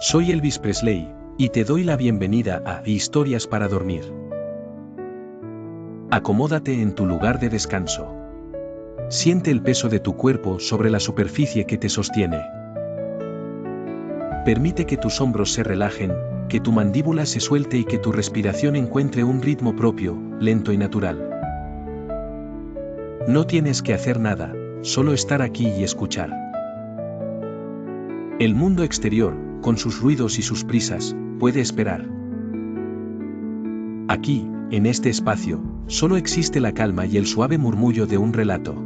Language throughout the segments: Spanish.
Soy Elvis Presley, y te doy la bienvenida a Historias para Dormir. Acomódate en tu lugar de descanso. Siente el peso de tu cuerpo sobre la superficie que te sostiene. Permite que tus hombros se relajen, que tu mandíbula se suelte y que tu respiración encuentre un ritmo propio, lento y natural. No tienes que hacer nada, solo estar aquí y escuchar. El mundo exterior, con sus ruidos y sus prisas, puede esperar. Aquí, en este espacio, solo existe la calma y el suave murmullo de un relato.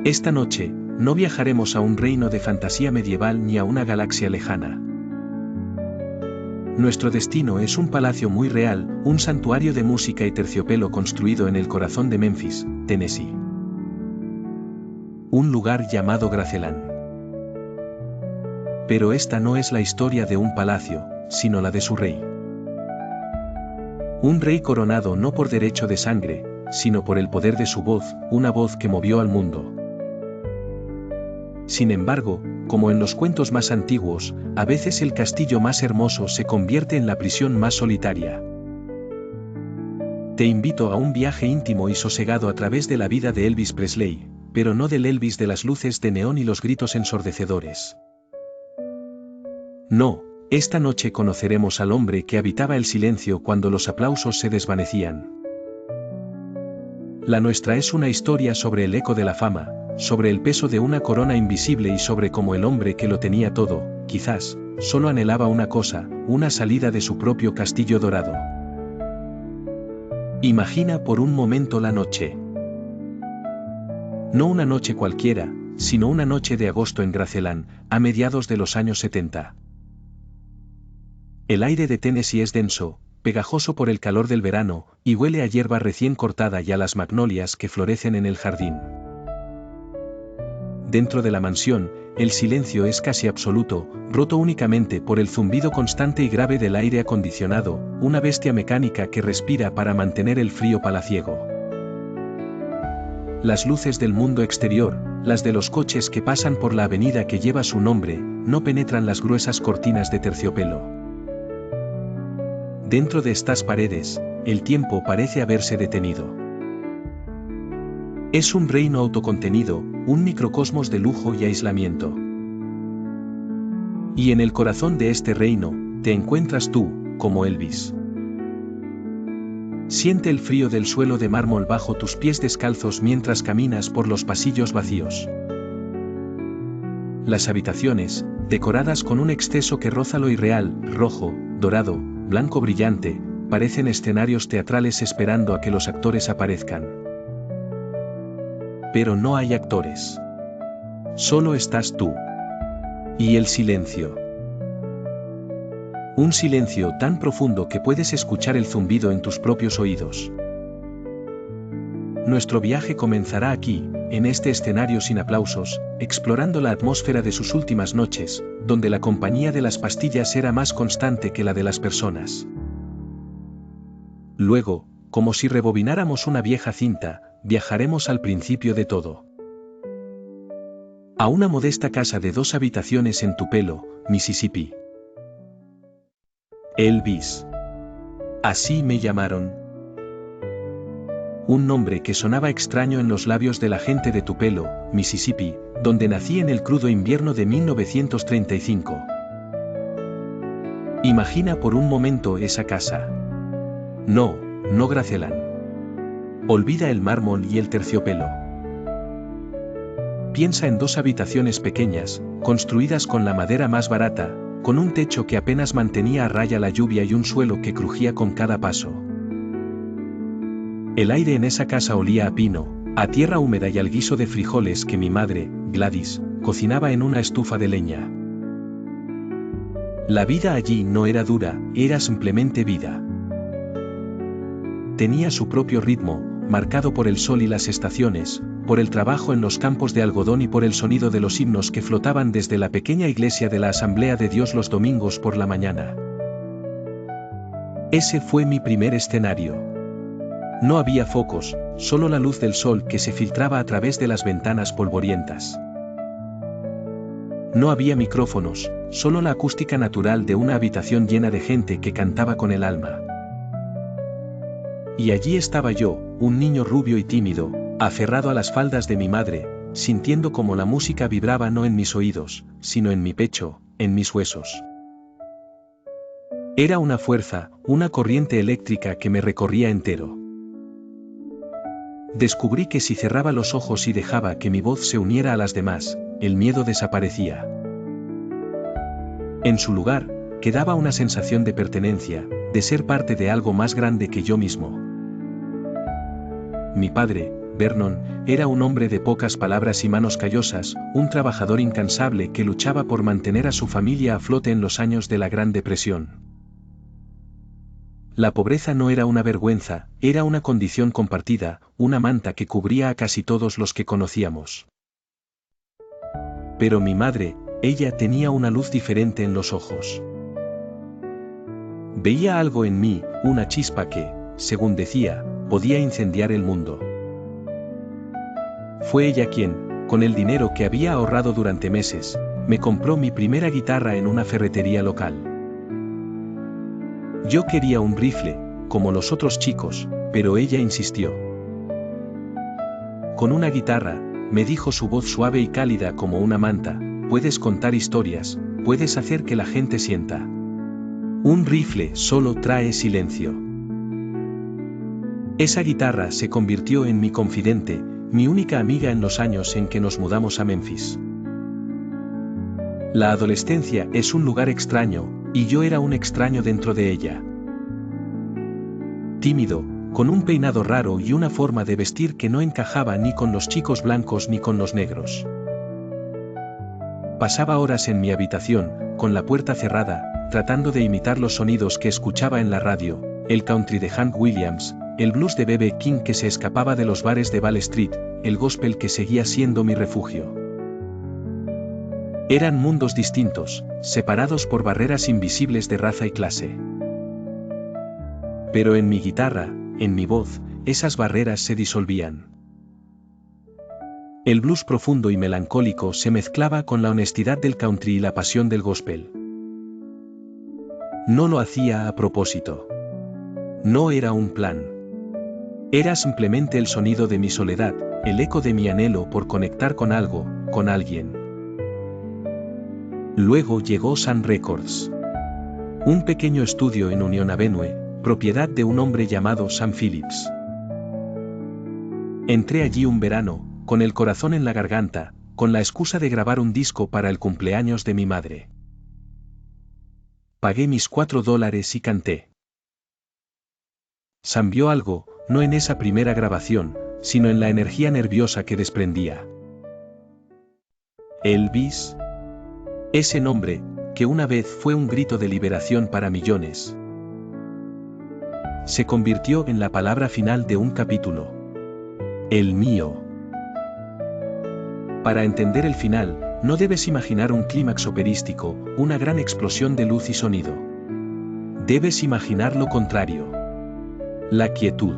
Esta noche, no viajaremos a un reino de fantasía medieval ni a una galaxia lejana. Nuestro destino es un palacio muy real, un santuario de música y terciopelo construido en el corazón de Memphis, Tennessee. Un lugar llamado Graceland. Pero esta no es la historia de un palacio, sino la de su rey. Un rey coronado no por derecho de sangre, sino por el poder de su voz, una voz que movió al mundo. Sin embargo, como en los cuentos más antiguos, a veces el castillo más hermoso se convierte en la prisión más solitaria. Te invito a un viaje íntimo y sosegado a través de la vida de Elvis Presley, pero no del Elvis de las luces de neón y los gritos ensordecedores. No, esta noche conoceremos al hombre que habitaba el silencio cuando los aplausos se desvanecían. La nuestra es una historia sobre el eco de la fama, sobre el peso de una corona invisible y sobre cómo el hombre que lo tenía todo, quizás, solo anhelaba una cosa, una salida de su propio castillo dorado. Imagina por un momento la noche. No una noche cualquiera, sino una noche de agosto en Graceland, a mediados de los años 70. El aire de Tennessee es denso, pegajoso por el calor del verano, y huele a hierba recién cortada y a las magnolias que florecen en el jardín. Dentro de la mansión, el silencio es casi absoluto, roto únicamente por el zumbido constante y grave del aire acondicionado, una bestia mecánica que respira para mantener el frío palaciego. Las luces del mundo exterior, las de los coches que pasan por la avenida que lleva su nombre, no penetran las gruesas cortinas de terciopelo. Dentro de estas paredes, el tiempo parece haberse detenido. Es un reino autocontenido, un microcosmos de lujo y aislamiento. Y en el corazón de este reino, te encuentras tú, como Elvis. Siente el frío del suelo de mármol bajo tus pies descalzos mientras caminas por los pasillos vacíos. Las habitaciones, decoradas con un exceso que roza lo irreal, rojo, dorado, blanco brillante, parecen escenarios teatrales esperando a que los actores aparezcan. Pero no hay actores. Solo estás tú. Y el silencio. Un silencio tan profundo que puedes escuchar el zumbido en tus propios oídos. Nuestro viaje comenzará aquí, en este escenario sin aplausos, explorando la atmósfera de sus últimas noches, donde la compañía de las pastillas era más constante que la de las personas. Luego, como si rebobináramos una vieja cinta, viajaremos al principio de todo. A una modesta casa de 2 habitaciones en Tupelo, Mississippi. Elvis. Así me llamaron. Un nombre que sonaba extraño en los labios de la gente de Tupelo, Mississippi, donde nací en el crudo invierno de 1935. Imagina por un momento esa casa. No, no Graceland. Olvida el mármol y el terciopelo. Piensa en 2 habitaciones pequeñas, construidas con la madera más barata, con un techo que apenas mantenía a raya la lluvia y un suelo que crujía con cada paso. El aire en esa casa olía a pino, a tierra húmeda y al guiso de frijoles que mi madre, Gladys, cocinaba en una estufa de leña. La vida allí no era dura, era simplemente vida. Tenía su propio ritmo, marcado por el sol y las estaciones, por el trabajo en los campos de algodón y por el sonido de los himnos que flotaban desde la pequeña iglesia de la Asamblea de Dios los domingos por la mañana. Ese fue mi primer escenario. No había focos, solo la luz del sol que se filtraba a través de las ventanas polvorientas. No había micrófonos, solo la acústica natural de una habitación llena de gente que cantaba con el alma. Y allí estaba yo, un niño rubio y tímido, aferrado a las faldas de mi madre, sintiendo como la música vibraba no en mis oídos, sino en mi pecho, en mis huesos. Era una fuerza, una corriente eléctrica que me recorría entero. Descubrí que si cerraba los ojos y dejaba que mi voz se uniera a las demás, el miedo desaparecía. En su lugar, quedaba una sensación de pertenencia, de ser parte de algo más grande que yo mismo. Mi padre, Vernon, era un hombre de pocas palabras y manos callosas, un trabajador incansable que luchaba por mantener a su familia a flote en los años de la Gran Depresión. La pobreza no era una vergüenza, era una condición compartida, una manta que cubría a casi todos los que conocíamos. Pero mi madre, ella tenía una luz diferente en los ojos. Veía algo en mí, una chispa que, según decía, podía incendiar el mundo. Fue ella quien, con el dinero que había ahorrado durante meses, me compró mi primera guitarra en una ferretería local. Yo quería un rifle, como los otros chicos, pero ella insistió. Con una guitarra, me dijo su voz suave y cálida como una manta, puedes contar historias, puedes hacer que la gente sienta. Un rifle solo trae silencio. Esa guitarra se convirtió en mi confidente, mi única amiga en los años en que nos mudamos a Memphis. La adolescencia es un lugar extraño, y yo era un extraño dentro de ella. Tímido, con un peinado raro y una forma de vestir que no encajaba ni con los chicos blancos ni con los negros. Pasaba horas en mi habitación, con la puerta cerrada, tratando de imitar los sonidos que escuchaba en la radio, el country de Hank Williams, el blues de B.B. King que se escapaba de los bares de Wall Street, el gospel que seguía siendo mi refugio. Eran mundos distintos, separados por barreras invisibles de raza y clase. Pero en mi guitarra, en mi voz, esas barreras se disolvían. El blues profundo y melancólico se mezclaba con la honestidad del country y la pasión del gospel. No lo hacía a propósito. No era un plan. Era simplemente el sonido de mi soledad, el eco de mi anhelo por conectar con algo, con alguien. Luego llegó Sun Records. Un pequeño estudio en Union Avenue, propiedad de un hombre llamado Sam Phillips. Entré allí un verano, con el corazón en la garganta, con la excusa de grabar un disco para el cumpleaños de mi madre. Pagué mis $4 y canté. Sam vio algo, no en esa primera grabación, sino en la energía nerviosa que desprendía. Elvis. Ese nombre, que una vez fue un grito de liberación para millones, se convirtió en la palabra final de un capítulo. El mío. Para entender el final, no debes imaginar un clímax operístico, una gran explosión de luz y sonido. Debes imaginar lo contrario. La quietud.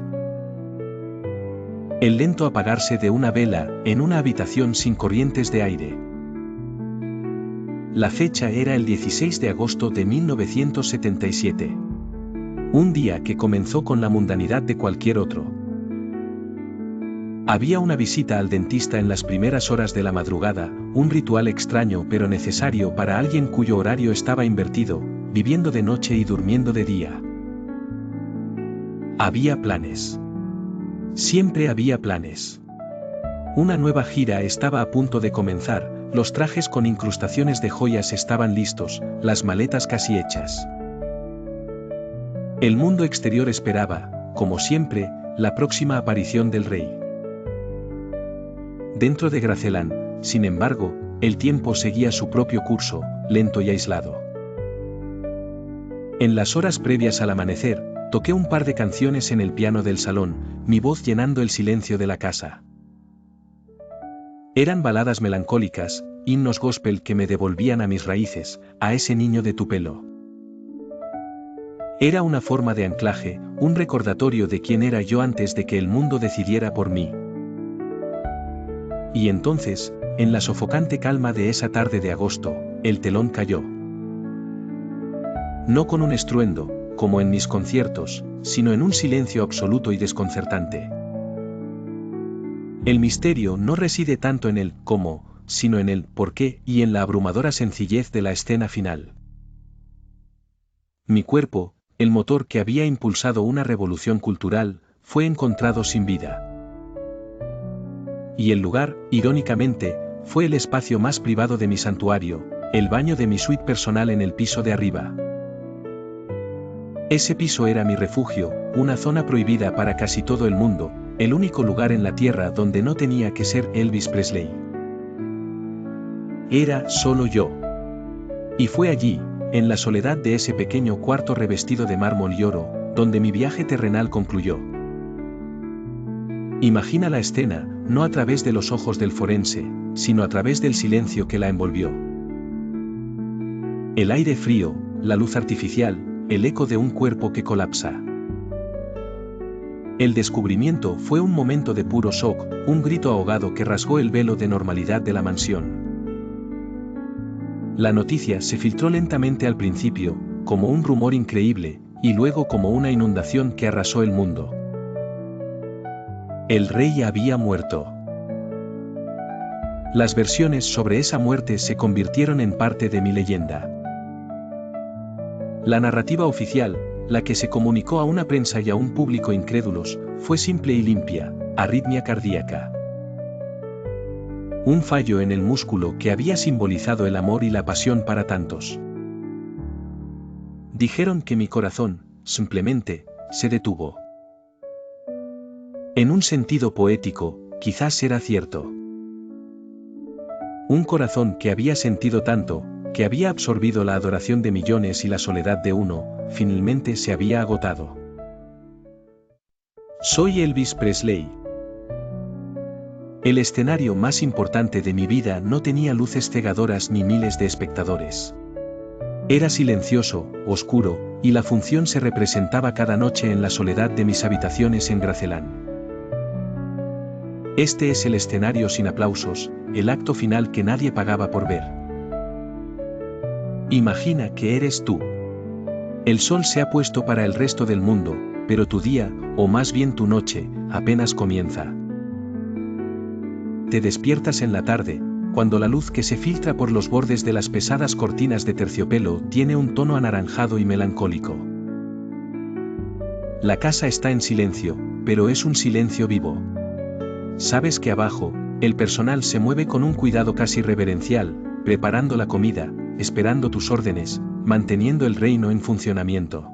El lento apagarse de una vela, en una habitación sin corrientes de aire. La fecha era el 16 de agosto de 1977. Un día que comenzó con la mundanidad de cualquier otro. Había una visita al dentista en las primeras horas de la madrugada, un ritual extraño pero necesario para alguien cuyo horario estaba invertido, viviendo de noche y durmiendo de día. Había planes. Siempre había planes. Una nueva gira estaba a punto de comenzar, los trajes con incrustaciones de joyas estaban listos, las maletas casi hechas. El mundo exterior esperaba, como siempre, la próxima aparición del rey. Dentro de Graceland, sin embargo, el tiempo seguía su propio curso, lento y aislado. En las horas previas al amanecer, toqué un par de canciones en el piano del salón, mi voz llenando el silencio de la casa. Eran baladas melancólicas, himnos gospel que me devolvían a mis raíces, a ese niño de tu pelo. Era una forma de anclaje, un recordatorio de quién era yo antes de que el mundo decidiera por mí. Y entonces, en la sofocante calma de esa tarde de agosto, el telón cayó. No con un estruendo, como en mis conciertos, sino en un silencio absoluto y desconcertante. El misterio no reside tanto en el cómo, sino en el por qué y en la abrumadora sencillez de la escena final. Mi cuerpo, el motor que había impulsado una revolución cultural, fue encontrado sin vida. Y el lugar, irónicamente, fue el espacio más privado de mi santuario, el baño de mi suite personal en el piso de arriba. Ese piso era mi refugio, una zona prohibida para casi todo el mundo, el único lugar en la tierra donde no tenía que ser Elvis Presley. Era solo yo. Y fue allí, en la soledad de ese pequeño cuarto revestido de mármol y oro, donde mi viaje terrenal concluyó. Imagina la escena, no a través de los ojos del forense, sino a través del silencio que la envolvió. El aire frío, la luz artificial, el eco de un cuerpo que colapsa. El descubrimiento fue un momento de puro shock, un grito ahogado que rasgó el velo de normalidad de la mansión. La noticia se filtró lentamente al principio, como un rumor increíble, y luego como una inundación que arrasó el mundo. El rey había muerto. Las versiones sobre esa muerte se convirtieron en parte de mi leyenda. La narrativa oficial, la que se comunicó a una prensa y a un público incrédulos, fue simple y limpia: arritmia cardíaca. Un fallo en el músculo que había simbolizado el amor y la pasión para tantos. Dijeron que mi corazón, simplemente, se detuvo. En un sentido poético, quizás era cierto. Un corazón que había sentido tanto, que había absorbido la adoración de millones y la soledad de uno, finalmente se había agotado. Soy Elvis Presley. El escenario más importante de mi vida no tenía luces cegadoras ni miles de espectadores. Era silencioso, oscuro, y la función se representaba cada noche en la soledad de mis habitaciones en Graceland. Este es el escenario sin aplausos, el acto final que nadie pagaba por ver. Imagina que eres tú. El sol se ha puesto para el resto del mundo, pero tu día, o más bien tu noche, apenas comienza. Te despiertas en la tarde, cuando la luz que se filtra por los bordes de las pesadas cortinas de terciopelo tiene un tono anaranjado y melancólico. La casa está en silencio, pero es un silencio vivo. Sabes que abajo, el personal se mueve con un cuidado casi reverencial, preparando la comida, esperando tus órdenes, manteniendo el reino en funcionamiento.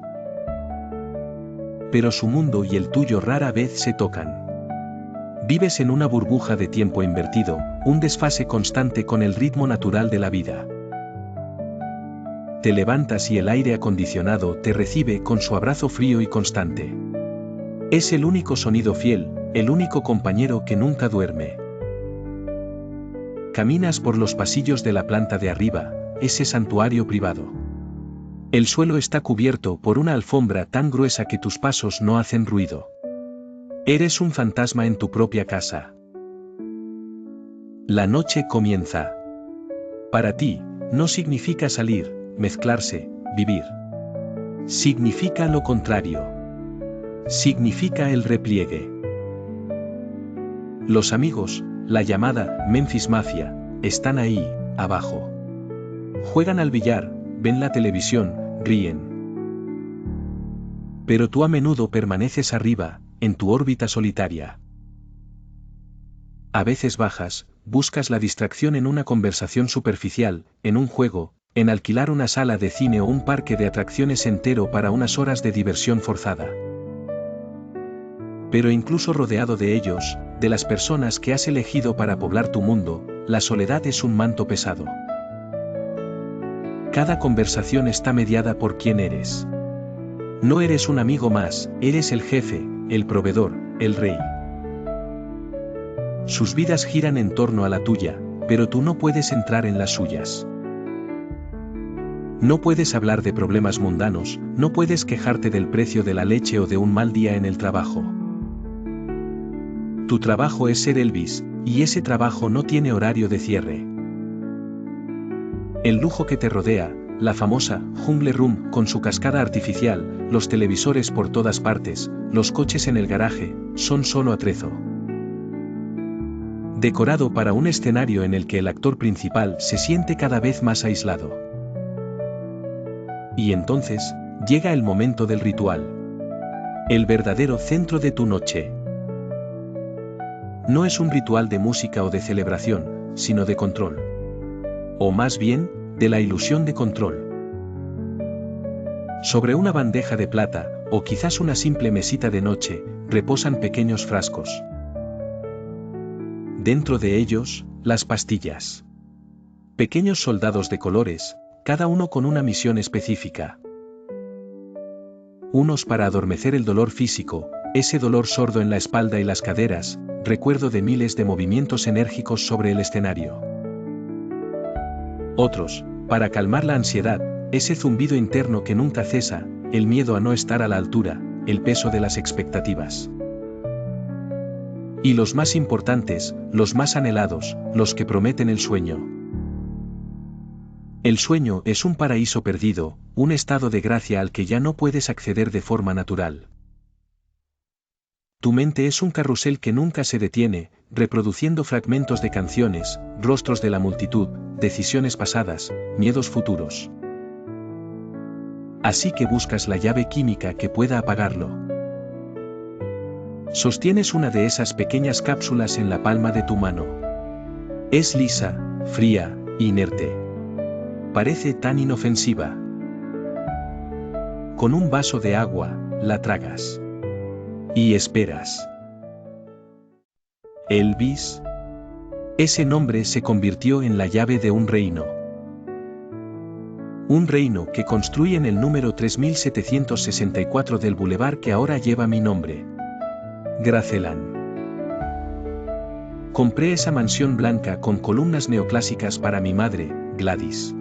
Pero su mundo y el tuyo rara vez se tocan. Vives en una burbuja de tiempo invertido, un desfase constante con el ritmo natural de la vida. Te levantas y el aire acondicionado te recibe con su abrazo frío y constante. Es el único sonido fiel, el único compañero que nunca duerme. Caminas por los pasillos de la planta de arriba, ese santuario privado. El suelo está cubierto por una alfombra tan gruesa que tus pasos no hacen ruido. Eres un fantasma en tu propia casa. La noche comienza. Para ti, no significa salir, mezclarse, vivir. Significa lo contrario. Significa el repliegue. Los amigos, la llamada Memphis Mafia, están ahí, abajo. Juegan al billar, ven la televisión, ríen. Pero tú a menudo permaneces arriba, en tu órbita solitaria. A veces bajas, buscas la distracción en una conversación superficial, en un juego, en alquilar una sala de cine o un parque de atracciones entero para unas horas de diversión forzada. Pero incluso rodeado de ellos, de las personas que has elegido para poblar tu mundo, la soledad es un manto pesado. Cada conversación está mediada por quién eres. No eres un amigo más, eres el jefe, el proveedor, el rey. Sus vidas giran en torno a la tuya, pero tú no puedes entrar en las suyas. No puedes hablar de problemas mundanos, no puedes quejarte del precio de la leche o de un mal día en el trabajo. Tu trabajo es ser Elvis, y ese trabajo no tiene horario de cierre. El lujo que te rodea, la famosa Jungle Room con su cascada artificial, los televisores por todas partes, los coches en el garaje, son solo atrezo. Decorado para un escenario en el que el actor principal se siente cada vez más aislado. Y entonces, llega el momento del ritual. El verdadero centro de tu noche. No es un ritual de música o de celebración, sino de control. O más bien, de la ilusión de control. Sobre una bandeja de plata, o quizás una simple mesita de noche, reposan pequeños frascos. Dentro de ellos, las pastillas. Pequeños soldados de colores, cada uno con una misión específica. Unos para adormecer el dolor físico, ese dolor sordo en la espalda y las caderas, recuerdo de miles de movimientos enérgicos sobre el escenario. Otros, para calmar la ansiedad, ese zumbido interno que nunca cesa, el miedo a no estar a la altura, el peso de las expectativas. Y los más importantes, los más anhelados, los que prometen el sueño. El sueño es un paraíso perdido, un estado de gracia al que ya no puedes acceder de forma natural. Tu mente es un carrusel que nunca se detiene, reproduciendo fragmentos de canciones, rostros de la multitud, decisiones pasadas, miedos futuros. Así que buscas la llave química que pueda apagarlo. Sostienes una de esas pequeñas cápsulas en la palma de tu mano. Es lisa, fría, inerte. Parece tan inofensiva. Con un vaso de agua, la tragas. Y esperas. Elvis. Ese nombre se convirtió en la llave de un reino. Un reino que construí en el número 3764 del bulevar que ahora lleva mi nombre. Graceland. Compré esa mansión blanca con columnas neoclásicas para mi madre, Gladys.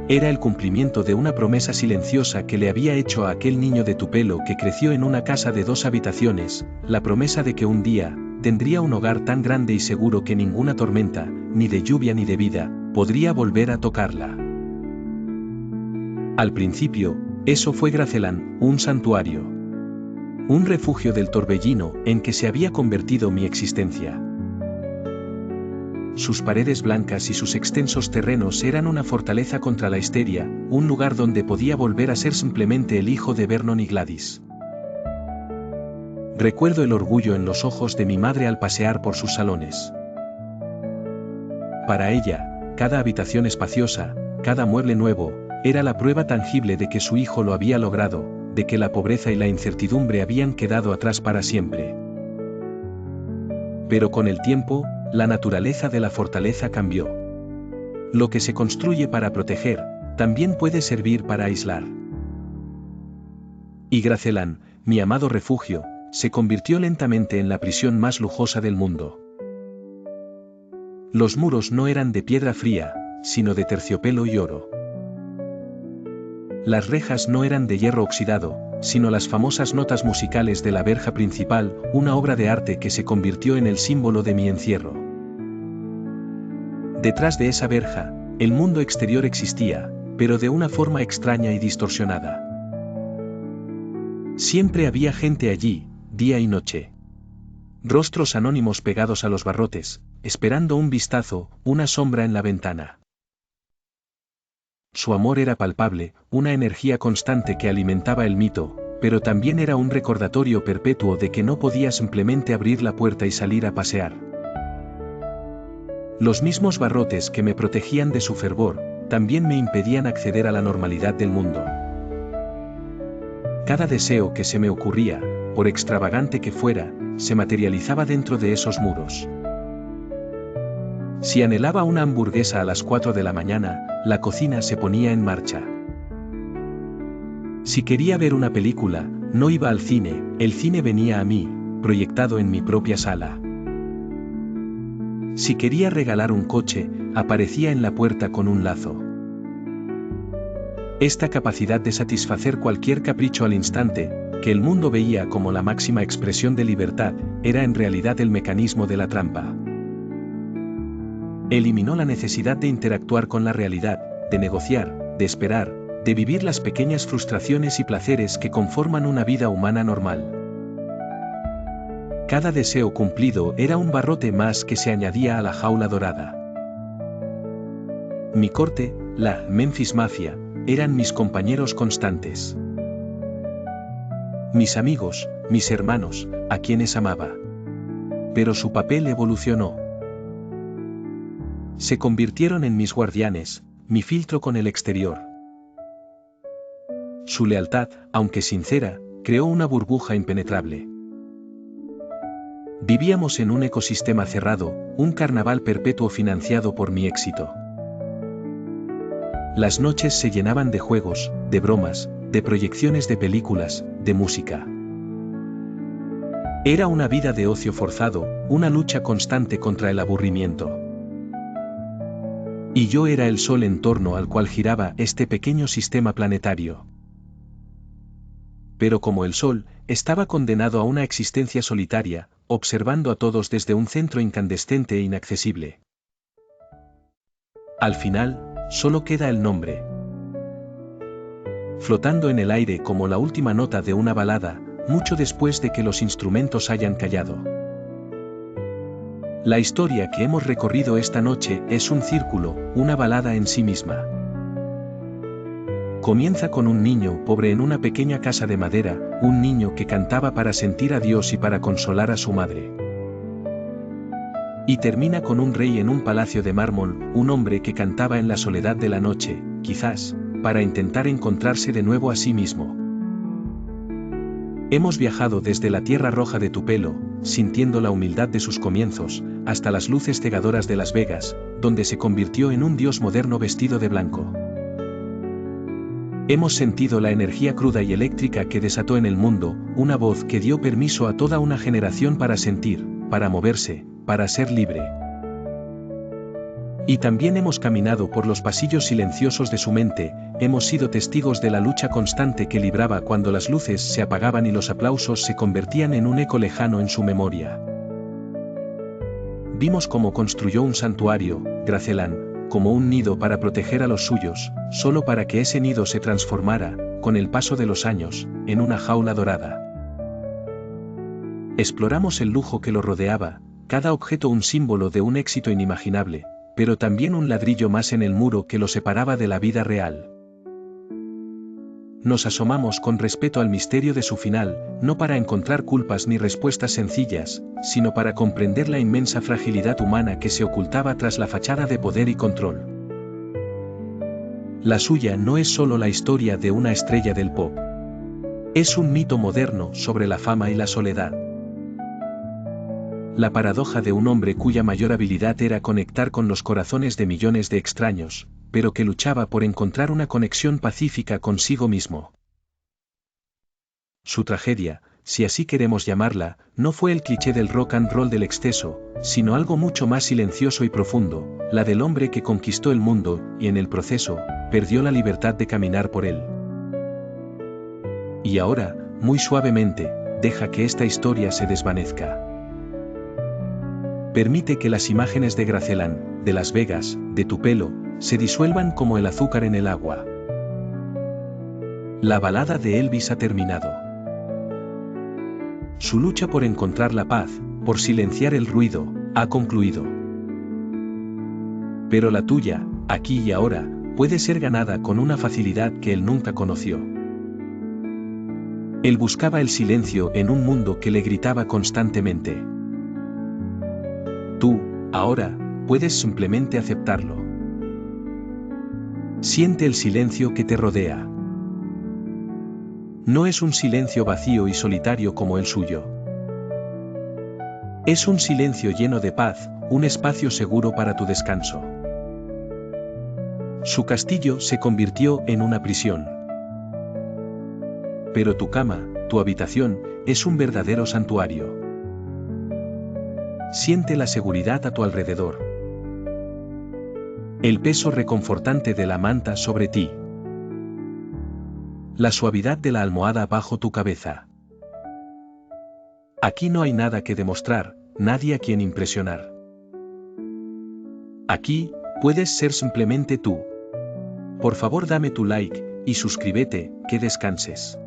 Era el cumplimiento de una promesa silenciosa que le había hecho a aquel niño de Tupelo que creció en una casa de 2 habitaciones, la promesa de que un día, tendría un hogar tan grande y seguro que ninguna tormenta, ni de lluvia ni de vida, podría volver a tocarla. Al principio, eso fue Graceland, un santuario. Un refugio del torbellino en que se había convertido mi existencia. Sus paredes blancas y sus extensos terrenos eran una fortaleza contra la histeria, un lugar donde podía volver a ser simplemente el hijo de Vernon y Gladys. Recuerdo el orgullo en los ojos de mi madre al pasear por sus salones. Para ella, cada habitación espaciosa, cada mueble nuevo, era la prueba tangible de que su hijo lo había logrado, de que la pobreza y la incertidumbre habían quedado atrás para siempre. Pero con el tiempo, la naturaleza de la fortaleza cambió. Lo que se construye para proteger, también puede servir para aislar. Y Graceland, mi amado refugio, se convirtió lentamente en la prisión más lujosa del mundo. Los muros no eran de piedra fría, sino de terciopelo y oro. Las rejas no eran de hierro oxidado, sino las famosas notas musicales de la verja principal, una obra de arte que se convirtió en el símbolo de mi encierro. Detrás de esa verja, el mundo exterior existía, pero de una forma extraña y distorsionada. Siempre había gente allí, día y noche. Rostros anónimos pegados a los barrotes, esperando un vistazo, una sombra en la ventana. Su amor era palpable, una energía constante que alimentaba el mito, pero también era un recordatorio perpetuo de que no podía simplemente abrir la puerta y salir a pasear. Los mismos barrotes que me protegían de su fervor, también me impedían acceder a la normalidad del mundo. Cada deseo que se me ocurría, por extravagante que fuera, se materializaba dentro de esos muros. Si anhelaba una hamburguesa a las 4 de la mañana, la cocina se ponía en marcha. Si quería ver una película, no iba al cine, el cine venía a mí, proyectado en mi propia sala. Si quería regalar un coche, aparecía en la puerta con un lazo. Esta capacidad de satisfacer cualquier capricho al instante, que el mundo veía como la máxima expresión de libertad, era en realidad el mecanismo de la trampa. Eliminó la necesidad de interactuar con la realidad, de negociar, de esperar, de vivir las pequeñas frustraciones y placeres que conforman una vida humana normal. Cada deseo cumplido era un barrote más que se añadía a la jaula dorada. Mi corte, la Memphis Mafia, eran mis compañeros constantes. Mis amigos, mis hermanos, a quienes amaba. Pero su papel evolucionó. Se convirtieron en mis guardianes, mi filtro con el exterior. Su lealtad, aunque sincera, creó una burbuja impenetrable. Vivíamos en un ecosistema cerrado, un carnaval perpetuo financiado por mi éxito. Las noches se llenaban de juegos, de bromas, de proyecciones de películas, de música. Era una vida de ocio forzado, una lucha constante contra el aburrimiento. Y yo era el sol en torno al cual giraba este pequeño sistema planetario. Pero como el sol, estaba condenado a una existencia solitaria, observando a todos desde un centro incandescente e inaccesible. Al final, solo queda el nombre. Flotando en el aire como la última nota de una balada, mucho después de que los instrumentos hayan callado. La historia que hemos recorrido esta noche es un círculo, una balada en sí misma. Comienza con un niño pobre en una pequeña casa de madera, un niño que cantaba para sentir a Dios y para consolar a su madre. Y termina con un rey en un palacio de mármol, un hombre que cantaba en la soledad de la noche, quizás, para intentar encontrarse de nuevo a sí mismo. Hemos viajado desde la tierra roja de tu pelo, sintiendo la humildad de sus comienzos, hasta las luces cegadoras de Las Vegas, donde se convirtió en un dios moderno vestido de blanco. Hemos sentido la energía cruda y eléctrica que desató en el mundo, una voz que dio permiso a toda una generación para sentir, para moverse, para ser libre. Y también hemos caminado por los pasillos silenciosos de su mente, hemos sido testigos de la lucha constante que libraba cuando las luces se apagaban y los aplausos se convertían en un eco lejano en su memoria. Vimos cómo construyó un santuario, Gracelán, como un nido para proteger a los suyos, solo para que ese nido se transformara, con el paso de los años, en una jaula dorada. Exploramos el lujo que lo rodeaba, cada objeto un símbolo de un éxito inimaginable, pero también un ladrillo más en el muro que lo separaba de la vida real. Nos asomamos con respeto al misterio de su final, no para encontrar culpas ni respuestas sencillas, sino para comprender la inmensa fragilidad humana que se ocultaba tras la fachada de poder y control. La suya no es solo la historia de una estrella del pop. Es un mito moderno sobre la fama y la soledad. La paradoja de un hombre cuya mayor habilidad era conectar con los corazones de millones de extraños, pero que luchaba por encontrar una conexión pacífica consigo mismo. Su tragedia, si así queremos llamarla, no fue el cliché del rock and roll del exceso, sino algo mucho más silencioso y profundo, la del hombre que conquistó el mundo, y en el proceso, perdió la libertad de caminar por él. Y ahora, muy suavemente, deja que esta historia se desvanezca. Permite que las imágenes de Gracelán, de Las Vegas, de tu pelo, se disuelvan como el azúcar en el agua. La balada de Elvis ha terminado. Su lucha por encontrar la paz, por silenciar el ruido, ha concluido. Pero la tuya, aquí y ahora, puede ser ganada con una facilidad que él nunca conoció. Él buscaba el silencio en un mundo que le gritaba constantemente. Tú, ahora, puedes simplemente aceptarlo. Siente el silencio que te rodea. No es un silencio vacío y solitario como el suyo. Es un silencio lleno de paz, un espacio seguro para tu descanso. Su castillo se convirtió en una prisión. Pero tu cama, tu habitación, es un verdadero santuario. Siente la seguridad a tu alrededor. El peso reconfortante de la manta sobre ti. La suavidad de la almohada bajo tu cabeza. Aquí no hay nada que demostrar, nadie a quien impresionar. Aquí, puedes ser simplemente tú. Por favor dame tu like, y suscríbete, que descanses.